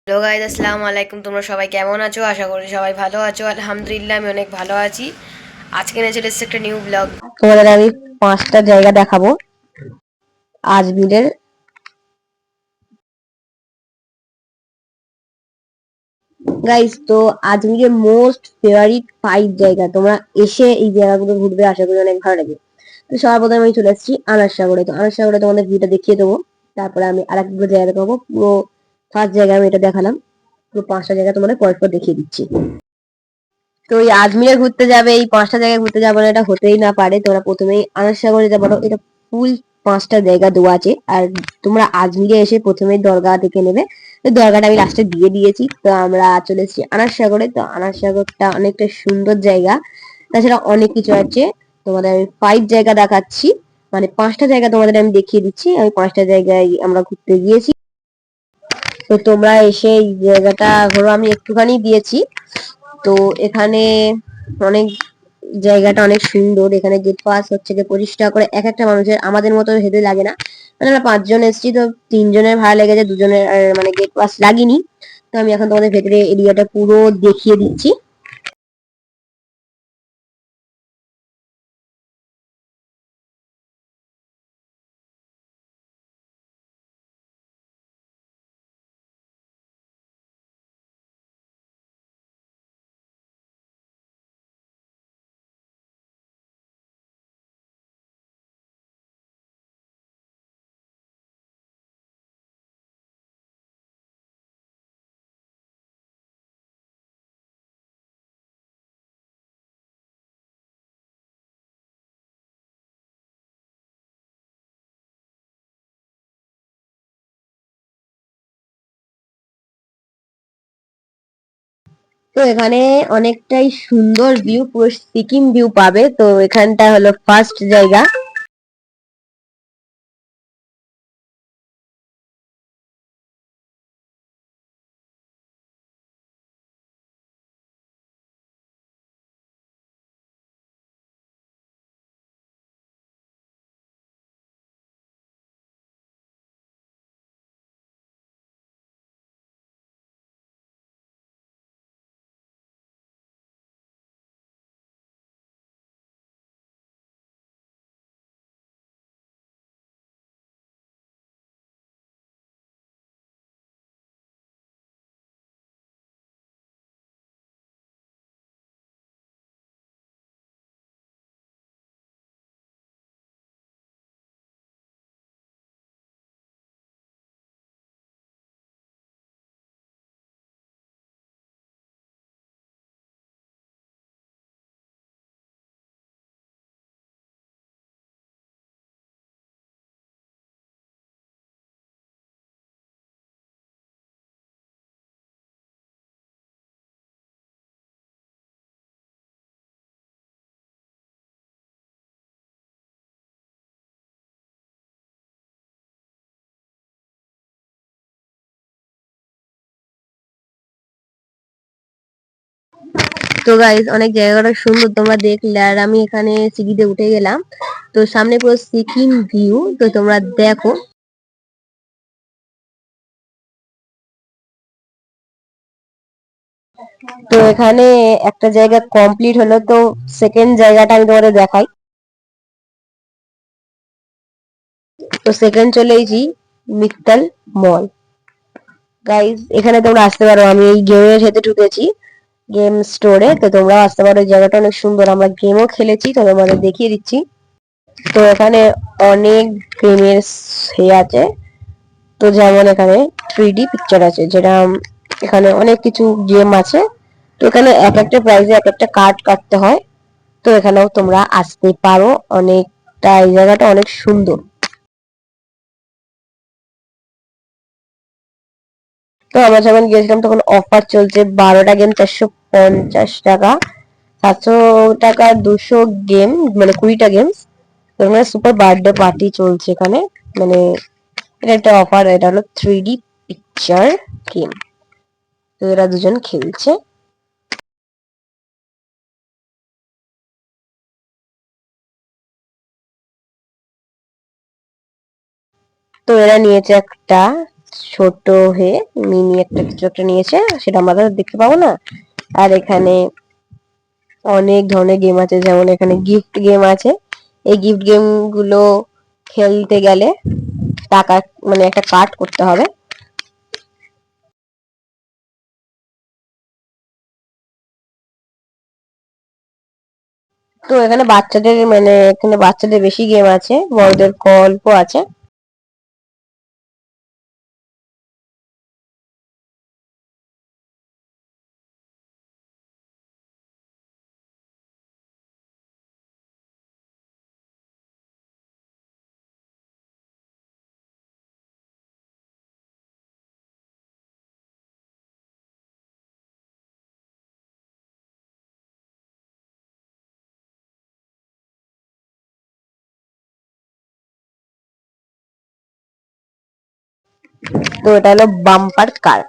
Hello guys, আসসালামু আলাইকুম। তোমরা সবাই কেমন আছো? আশা করি সবাই ভালো আছো। আলহামদুলিল্লাহ, আমি অনেক ভালো আছি। আজকে নিয়ে চলে এসেছি একটা নিউ ব্লগ। তোমাদের আমি 5টা জায়গা দেখাবো আজমিরের। গাইজ, তো আজমিরের মোস্ট ফেভারিট 5 জায়গা, তোমরা এসে এই জায়গাগুলো ঘুরবে, আশা করি অনেক ভালো লাগে। তো সবার প্রথমে আমি চলে এসেছি আনার সাগরে। তো আনার সাগরে তোমাদের ভিউটা দেখিয়ে দেবো, তারপরে আমি আরেকগুলো জায়গা দেখাবো। পুরো ফার্স্ট জায়গা আমি এটা দেখালাম, পুরো 5টা জায়গা তোমাদের পরপর দেখিয়ে দিচ্ছি। তো এই আজমিরে ঘুরতে যাবে, এই 5টা জায়গায় ঘুরতে যাবো না, এটা হতেই না পারে। তোমরা প্রথমেই আনার সাগরে যেতে পারো, এটা ফুল 5টা জায়গা দেওয়া আছে। আর তোমরা আজমিরে এসে প্রথমেই দরগা দেখে নেবে। তো দরগাটা আমি লাস্টে দিয়ে দিয়েছি। তো আমরা চলে এসেছি আনার সাগরে। তো আনার সাগরটা অনেকটা সুন্দর জায়গা, তাছাড়া অনেক কিছু আছে। তোমাদের আমি 5 জায়গা দেখাচ্ছি, মানে 5টা জায়গা তোমাদের আমি দেখিয়ে দিচ্ছি। আমি 5টা জায়গায় আমরা ঘুরতে গিয়েছি। তো তোমরা এসে এই জায়গাটা ঘোরো, আমি একটুখানি দিয়েছি। তো এখানে অনেক জায়গাটা অনেক সুন্দর। এখানে গেট পাস হচ্ছে যে 25 টাকা করে এক একটা মানুষের, আমাদের মতো হেঁটে লাগে না। মানে আমরা 5 জন এসেছি, তো 3 জনের ভাড়া লেগেছে, 2 জনের মানে গেট পাস লাগেনি। তো আমি এখন তোমাদের ভেতরে এরিয়াটা পুরো দেখিয়ে দিচ্ছি। তো এখানে অনেকটাই সুন্দর ভিউ, পুরো সিকিম ভিউ পাবে। তো এখানটা হলো ফার্স্ট জায়গা। তো গাইস, অনেক জায়গাটা সুন্দর তোমরা দেখলে, আর আমি এখানে সিঁড়িতে উঠে গেলাম। তো সামনে পুরো সিকিম ভিউ, তো তোমরা দেখো। তো এখানে একটা জায়গা কমপ্লিট হলো, তো সেকেন্ড জায়গাটা আমি তোমাদের দেখাই। তো সেকেন্ড চলে এসেছি মিত্তাল মল। গাইস, এখানে তোমরা আসতে পারো, আমি এই গেমের সাথে ঢুকেছি, গেম স্টোরে। তো তোমরাও আসতে পারো, এই জায়গাটা অনেক সুন্দর, আমরা গেমও খেলেছি, তো তোমাদের দেখিয়ে দিচ্ছি। তো এখানে অনেক গেমের আছে। তো যেমন এখানে 3D পিকচার আছে, যেটা এখানে অনেক কিছু গেম আছে। তো এখানে এক একটা প্রাইজে এক একটা কার্ড কাটতে হয়। তো এখানেও তোমরা আসতে পারো, অনেকটা এই জায়গাটা অনেক সুন্দর। তো আমরা যখন গিয়েছিলাম তখন অফার চলছে, 12টা গেম 450 টাকা, 700 টাকা 200 গেম, মানে 20টা গেমস। তো মানে সুপার বার্থডে পার্টি চলছে এখানে, মানে এটা একটা অফার। এটা হলো 3D পিকচার গেম। তো এরা দুজন খেলছে। তো এরা নিয়েছে একটা ছোট হয়ে মিনি একটা কিছু একটা নিয়েছে, সেটা আমরা তো দেখতে পাবো না। আর এখানে অনেক ধরনের গেম আছে, যেমন এখানে গিফট গেম আছে। এই গিফট গেম গুলো খেলতে গেলে টাকা, মানে একটা কার্ড করতে হবে। তো এখানে বাচ্চাদের, মানে এখানে বাচ্চাদের বেশি গেম আছে, বড়দের অল্প আছে। তো এটা হলো বাম্পার কার।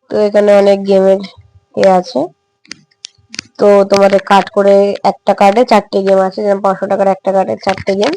তো এখানে অনেক গেমের আছে। তো তোমাদের কার্ড করে, একটা কার্ডে 4টে গেম আছে, যেমন 500 টাকার একটা কার্ডে 4টে গেম।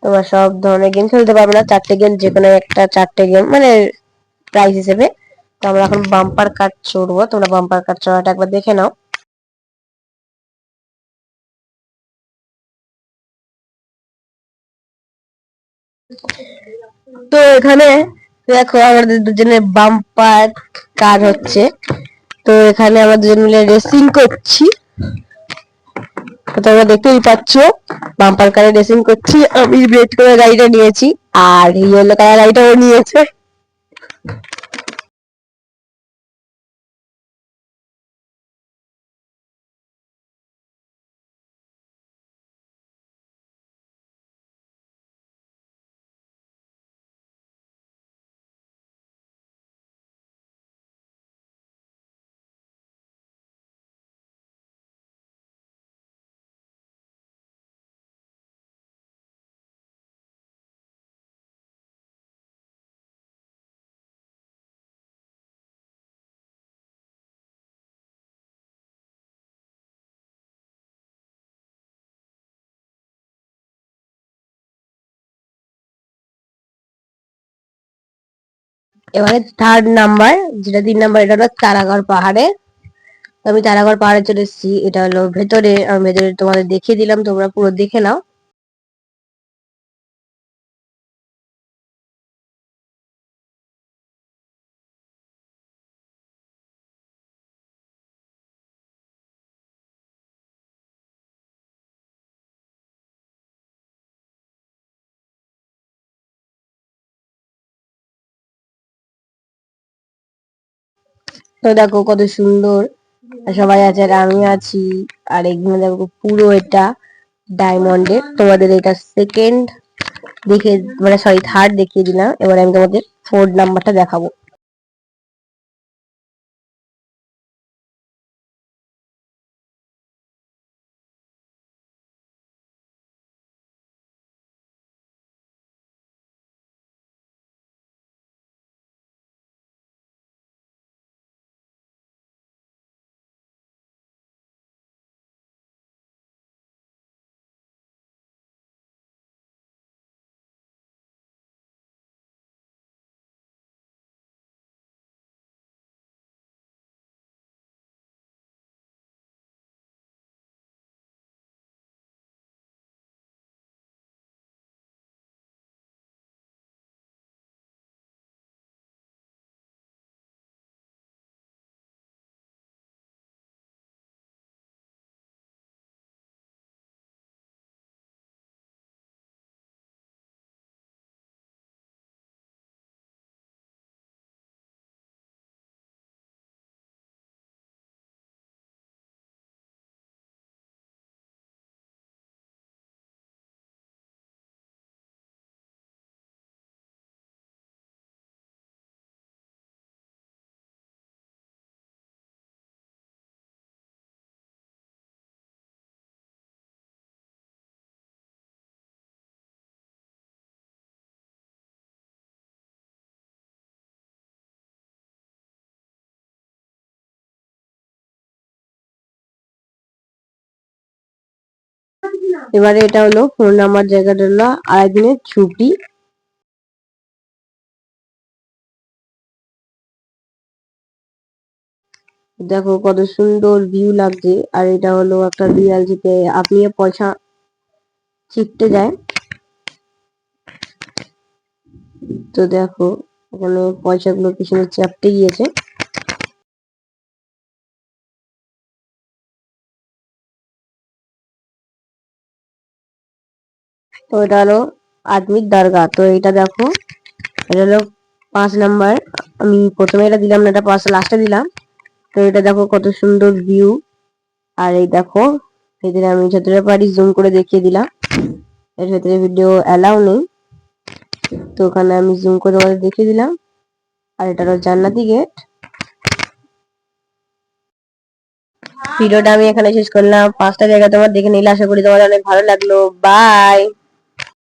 তোমরা সব ধরনের গেম খেলতে পারবে না, 4টে গেম যে কোনো একটা, 4টে গেম মানে প্রাইস হিসেবে। তো আমরা এখন বাম্পার কার্ড চড়বো, তোমরা বাম্পার কার্ড চড়াটা একবার দেখে নাও। তো এখানে দেখো আমাদের দুজনের বাম্পার কার হচ্ছে। তো এখানে আমরা দুজন মিলে রেসিং করছি। তো তোমরা দেখতেই পাচ্ছ বাম্পার কারে রেসিং করছি। আমি রেড কালার গাড়িটা নিয়েছি, আর ইয়েলো কালার গাড়িটা ও নিয়েছে। এবারে থার্ড নাম্বার, যেটা 3 নাম্বার, এটা হলো তারাগড় পাহাড়ে। তো আমি তারাগড় পাহাড়ে চলে এসেছি। এটা হলো ভেতরে, আমি ভেতরে তোমাদের দেখিয়ে দিলাম, তোমরা পুরো দেখে নাও। তো দেখো কত সুন্দর সবাই আছে, আর আমি আছি। আর এখানে দেখো পুরো এটা ডায়মন্ডের। তোমাদের এটা সেকেন্ড দেখে, মানে সরি থার্ড দেখিয়ে দিলাম। এবার আমি তোমাদের 4 নাম্বারটা দেখাবো। এবারে এটা হলো 4 নাম্বার জায়গাটা হলো আরেকদিনের ছুটি। দেখো কত সুন্দর ভিউ লাগছে। আর এটা হলো একটা বিএলজিতে আপনি পয়সা চিপতে যায়। তো দেখো এখানে পয়সাগুলো পিছনে চাপতে গিয়েছে। তো এটা হলো আজমির দরগা। তো এটা দেখো, এটা হলো 5 নাম্বার। আমি প্রথমে এটা দিলাম না, এটা লাস্টে দিলাম। তো এটা দেখো কত সুন্দর ভিউ। আর এই দেখো এদের আমি যতটা পারি জুম করে দেখিয়ে দিলাম। এর ভেতরে ভিডিও অ্যালাউ নেই, তো ওখানে আমি জুম করে তোমাদের দেখিয়ে দিলাম। আর এটা হলো জান্নাতি গেট। ভিডিওটা আমি এখানে শেষ করলাম। 5টা জায়গা তোমার দেখে নিলে আশা করি তোমাদের অনেক ভালো লাগলো। বাই।